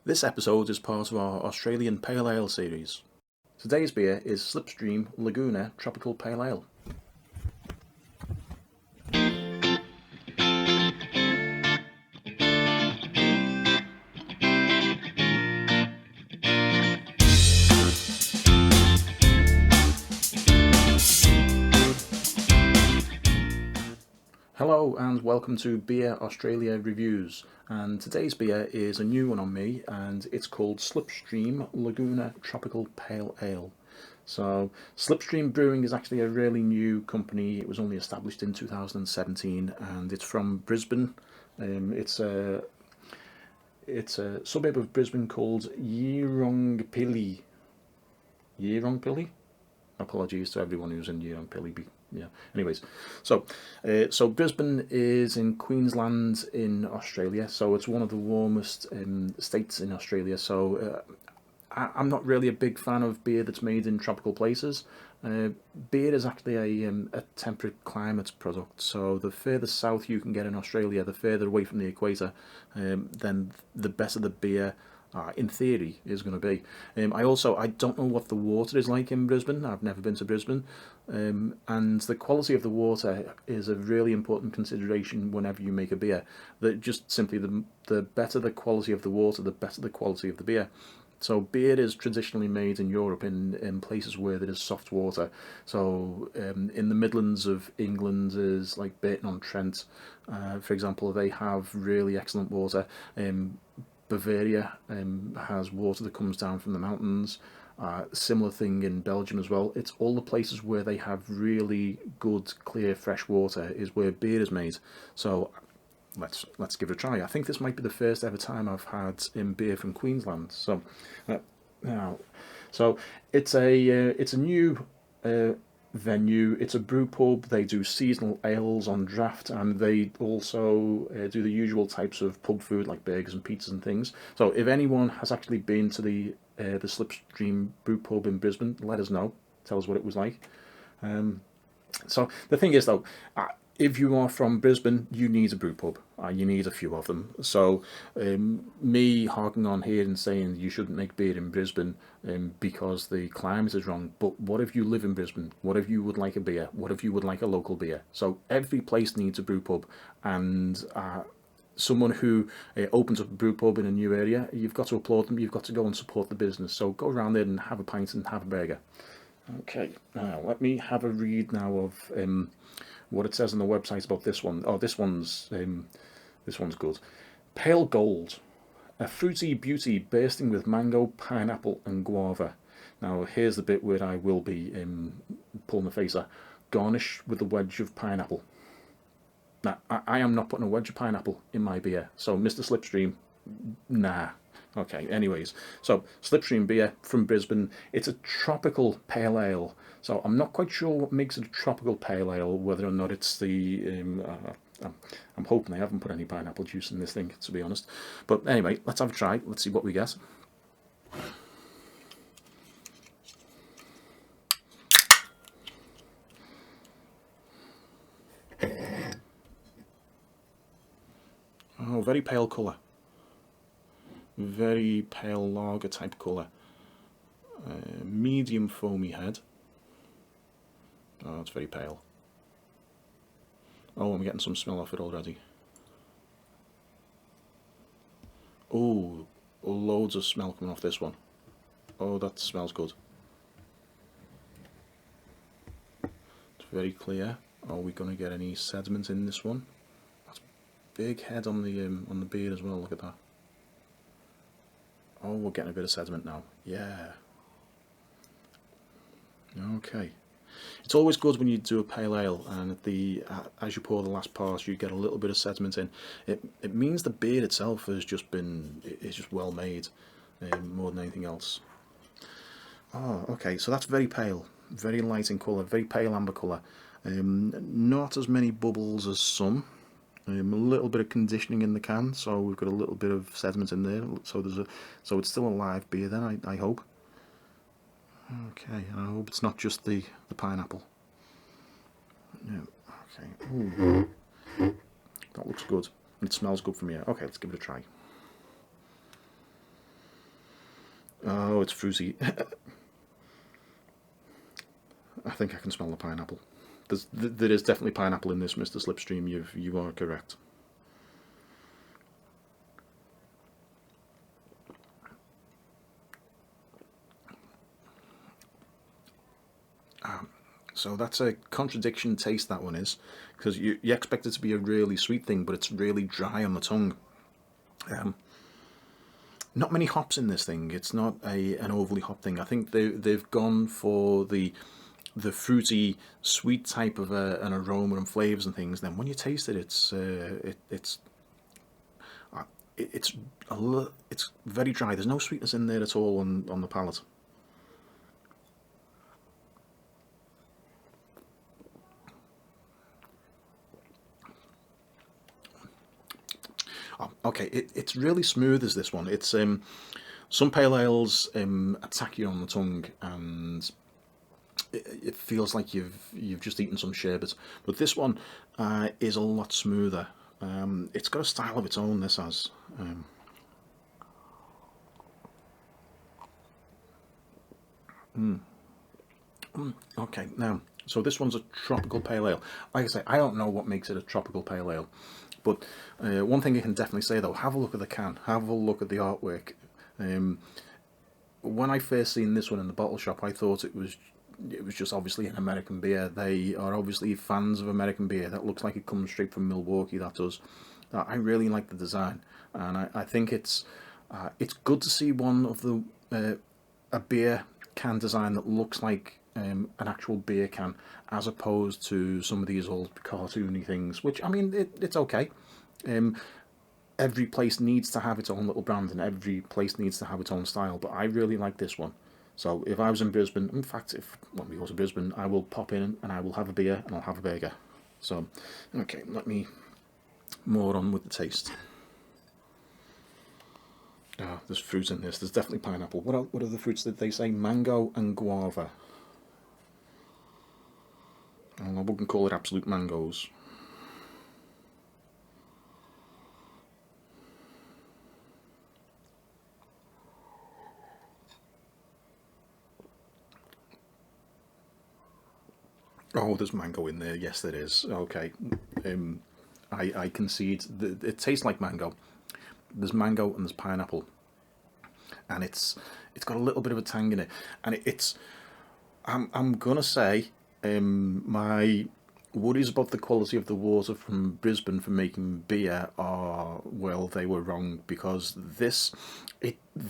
This episode is part of our Australian Pale Ale series. Today's beer is Slipstream Laguna Tropical Pale Ale. Hello and welcome to Beer Australia Reviews, and today's beer is a new one on me and it's called Slipstream Laguna Tropical Pale Ale. So Slipstream Brewing is actually a really new company. It was only established in 2017 and it's from Brisbane. It's a suburb of Brisbane called Yeerongpilly. Yeerongpilly? Apologies to everyone who's in Yeerongpilly. Yeah. Anyways, so Brisbane is in Queensland in Australia. So it's one of the warmest states in Australia. So I'm not really a big fan of beer that's made in tropical places. Beer is actually a temperate climate product. So the further south you can get in Australia, the further away from the equator, then the better the beer in theory, is going to be. I don't know what the water is like in Brisbane. I've never been to Brisbane, and the quality of the water is a really important consideration whenever you make a beer. That just simply the better the quality of the water, the better the quality of the beer. So beer is traditionally made in Europe in places where there is soft water. So in the Midlands of England is like Burton-on-Trent, for example. They have really excellent water. Bavaria has water that comes down from the mountains. Similar thing in Belgium as well. It's all the places where they have really good, clear, fresh water is where beer is made. So let's give it a try. I think this might be the first ever time I've had beer from Queensland. So now, so it's a new venue. It's a brew pub. They do seasonal ales on draft, and they also do the usual types of pub food like burgers and pizzas and things. So if anyone has actually been to the Slipstream Brew Pub in Brisbane, let us know. Tell us what it was like. So the thing is though, if you are from Brisbane, you need a brew pub. You need a few of them. So me harking on here and saying you shouldn't make beer in Brisbane because the climate is wrong. But what if you live in Brisbane? What if you would like a beer? What if you would like a local beer? So every place needs a brew pub, and someone who opens up a brew pub in a new area, you've got to applaud them. You've got to go and support the business. So go around there and have a pint and have a burger. Okay, now let me have a read now of what it says on the website about this one. Oh, this one's good. Pale Gold, a fruity beauty bursting with mango, pineapple, and guava. Now here's the bit where I will be pulling the face. Garnish with a wedge of pineapple. Now I am not putting a wedge of pineapple in my beer. So Mr. Slipstream, nah. Okay, anyways, so Slipstream beer from Brisbane. It's a tropical pale ale. So I'm not quite sure what makes it a tropical pale ale, whether or not it's the... I'm hoping they haven't put any pineapple juice in this thing, to be honest. But anyway, let's have a try. Let's see what we get. Oh, very pale colour. Very pale lager type colour. Medium foamy head. Oh, it's very pale. Oh, I'm getting some smell off it already. Oh, loads of smell coming off this one. Oh, that smells good. It's very clear. Are we going to get any sediment in this one? That's big head on the beer as well. Look at that. Oh, we're getting a bit of sediment now. Yeah. Okay. It's always good when you do a pale ale, and as you pour the last part, you get a little bit of sediment in. It means the beer itself is just well made, more than anything else. Oh, okay. So that's very pale, very light in colour, very pale amber colour. Not as many bubbles as some. A little bit of conditioning in the can, so we've got a little bit of sediment in there. So it's still a live beer then, I hope. Okay, I hope it's not just the pineapple. Yeah. Okay. Ooh. That looks good. It smells good from here. Okay, let's give it a try. Oh, it's fruity. I think I can smell the pineapple. There is definitely pineapple in this, Mr. Slipstream. You are correct. So that's a contradiction taste, that one is, because you expect it to be a really sweet thing, but it's really dry on the tongue. Not many hops in this thing. It's not an overly hop thing. I think they've gone for the fruity, sweet type of an aroma and flavors and things. Then when you taste it, it's it's very dry. There's no sweetness in there at all on the palate. Oh, okay, it's really smooth as this one. It's some pale ales attack you on the tongue, and it feels like you've just eaten some sherbet. But this one is a lot smoother. It's got a style of its own. This has. Okay, now, so this one's a tropical pale ale. Like I say, I don't know what makes it a tropical pale ale, but one thing I can definitely say though, have a look at the can, have a look at the artwork. When I first seen this one in the bottle shop, I thought it was just obviously an American beer. They are obviously fans of American beer. That looks like it comes straight from Milwaukee. That does. I really like the design, and I think it's good to see one of the a beer can design that looks like an actual beer can, as opposed to some of these old cartoony things. Which, I mean, it's okay. Um, every place needs to have its own little brand, and every place needs to have its own style. But I really like this one. So if I was in Brisbane, in fact, if when we go to Brisbane, I will pop in and I will have a beer and I'll have a burger. So, okay, let me more on with the taste. Ah, there's fruit in this. There's definitely pineapple. What are the fruits that they say? Mango and guava. And I wouldn't call it absolute mangoes. Oh, there's mango in there. Yes, there is. Okay. I concede. It tastes like mango. There's mango and there's pineapple, and it's got a little bit of a tang in it, and it's. I'm gonna say, my worries about the quality of the water from Brisbane for making beer are, well, they were wrong, because this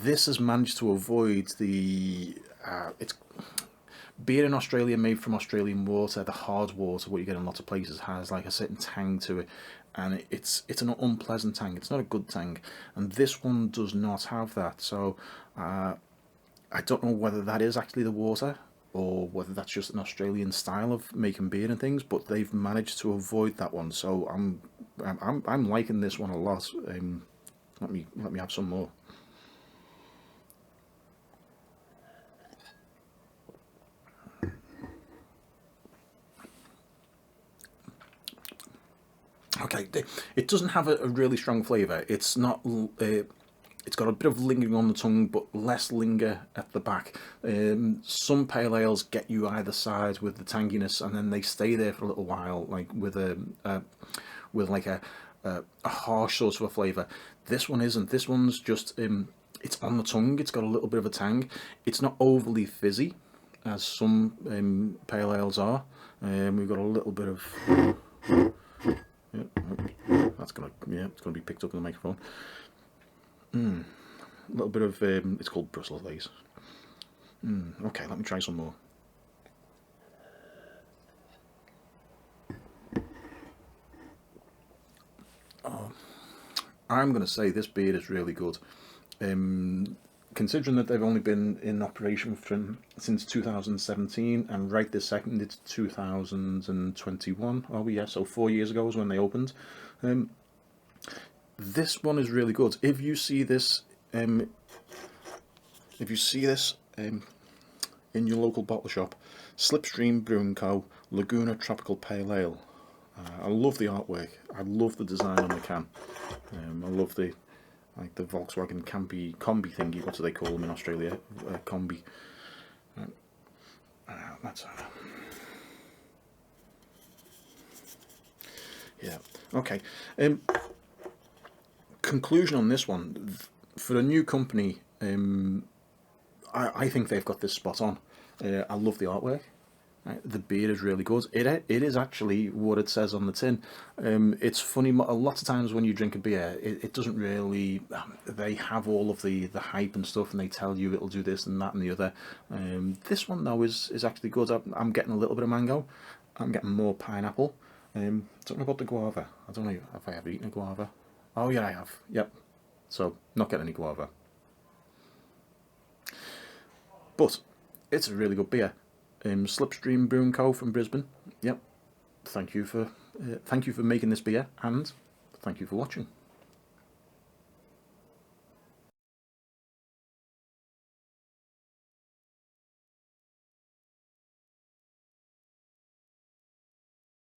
has managed to avoid the it's beer in Australia made from Australian water. The hard water, what you get in lots of places, has like a certain tang to it, and it's an unpleasant tang. It's not a good tang, and this one does not have that. So I don't know whether that is actually the water, or whether that's just an Australian style of making beer and things. But they've managed to avoid that one. So I'm liking this one a lot. Let me have some more. Okay, it doesn't have a really strong flavour. It's not. It's got a bit of lingering on the tongue, but less linger at the back. Some pale ales get you either side with the tanginess, and then they stay there for a little while, like with like a harsh sort of a flavour. This one isn't. This one's just it's on the tongue. It's got a little bit of a tang. It's not overly fizzy, as some pale ales are. We've got a little bit of. Yeah, it's gonna be picked up in the microphone. A little bit of it's called Brussels lace. Okay, let me try some more. I'm gonna say this beer is really good. Considering that they've only been in operation since 2017, and right this second it's 2021. Oh yeah, so 4 years ago was when they opened. This one is really good. If you see this, in your local bottle shop, Slipstream Brewing Co, Laguna Tropical Pale Ale. I love the artwork. I love the design on the can. I love like the Volkswagen combi thingy. What do they call them in Australia? Combi. That's yeah. Okay. Conclusion on this one: for a new company, I think they've got this spot on. I love the artwork. Right? The beer is really good. It is actually what it says on the tin. It's funny, a lot of times when you drink a beer, it doesn't really. They have all of the hype and stuff, and they tell you it'll do this and that and the other. This one though is actually good. I'm getting a little bit of mango. I'm getting more pineapple. Don't know about the guava. I don't know if I ever eaten a guava. Oh yeah, I have. Yep. So not getting any guava. But it's a really good beer. Slipstream Brewing Co from Brisbane. Yep. Thank you for making this beer, and thank you for watching.